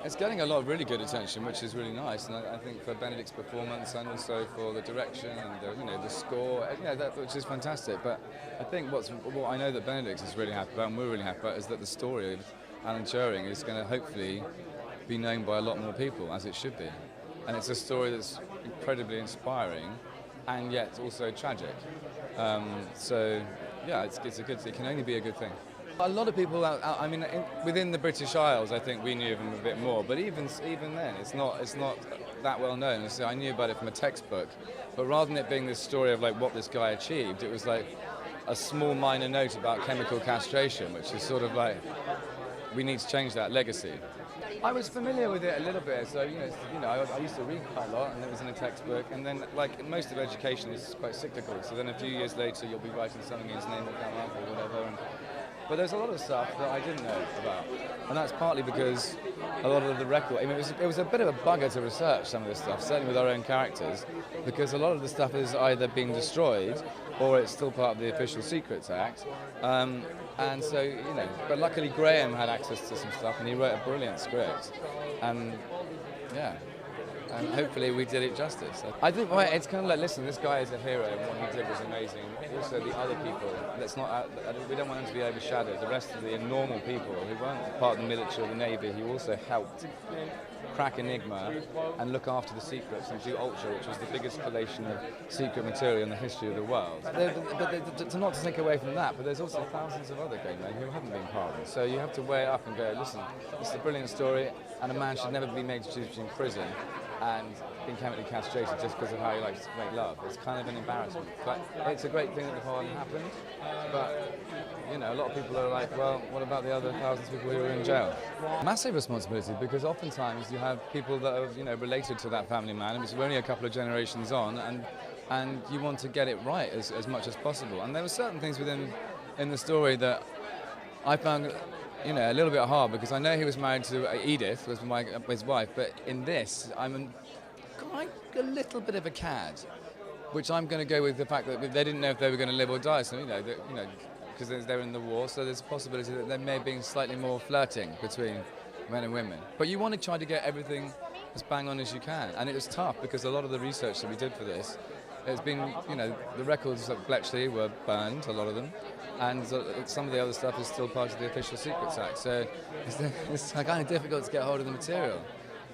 It's getting a lot of really good attention, which is really nice, and I think for Benedict's performance and also for the direction and the score, which is fantastic. But I think what I know that Benedict is really happy about, and we're really happy about, is that the story of Alan Turing is going to hopefully be known by a lot more people, as it should be. And it's a story that's incredibly inspiring, and yet also tragic. So yeah, it can only be a good thing. A lot of people, within the British Isles, I think we knew of him a bit more. But even then, it's not that well known. So I knew about it from a textbook. But rather than it being this story of like what this guy achieved, it was like a small minor note about chemical castration, which is sort of like we need to change that legacy. I was familiar with it a little bit, so I used to read quite a lot, and it was in a textbook. And then, like most of education, is quite cyclical. So then a few years later, you'll be writing something, and his name will come up or whatever. But there's a lot of stuff that I didn't know about, and that's partly because a lot of the record. I mean, it was a bit of a bugger to research some of this stuff, certainly with our own characters, because a lot of the stuff is either being destroyed or it's still part of the Official Secrets Act. And so, but luckily Graham had access to some stuff, and he wrote a brilliant script, and and hopefully we did it justice. I think it's kind of like, listen, this guy is a hero, and what he did was amazing. Also, the other people, we don't want them to be overshadowed. The rest of the normal people who weren't part of the military or the navy, who also helped crack Enigma and look after the secrets and do Ultra, which was the biggest collation of secret material in the history of the world. But not to take away from that, but there's also thousands of other great men who haven't been pardoned. So you have to weigh it up and go, listen, this is a brilliant story, and a man should never be made to choose between prison and being chemically castrated just because of how he likes to make love. It's kind of an embarrassment. But it's a great thing that the pardon happened, but a lot of people are like, well, what about the other thousands of people who are in jail? Massive responsibility, because oftentimes you have people that are related to that family man, and we're only a couple of generations on, and you want to get it right as much as possible. And there were certain things in the story that I found a little bit hard, because I know he was married to Edith, was his wife, but in this, I'm quite a little bit of a cad, which I'm going to go with the fact that they didn't know if they were going to live or die. So because they were in the war, so there's a possibility that there may have been slightly more flirting between men and women. But you want to try to get everything as bang on as you can, and it was tough because a lot of the research that we did for this, it's been, the records at Bletchley were burned, a lot of them, and some of the other stuff is still part of the Official Secrets Act, so it's kind of difficult to get hold of the material.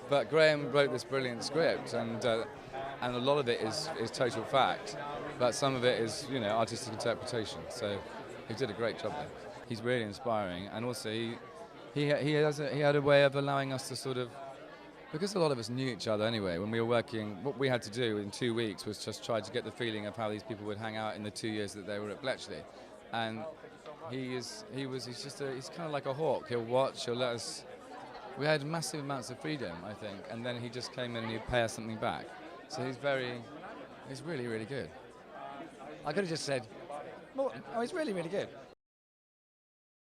But Graham wrote this brilliant script, and a lot of it is total fact, but some of it is, artistic interpretation, so he did a great job there. He's really inspiring, and also he had a way of allowing us to sort of, because a lot of us knew each other anyway, when we were working, what we had to do in 2 weeks was just try to get the feeling of how these people would hang out in the 2 years that they were at Bletchley. And he's kind of like a hawk. He'll watch, he'll let us. We had massive amounts of freedom, I think, and then he just came in and he'd pay us something back. So he's really, really good. I could have just said, oh, he's really, really good.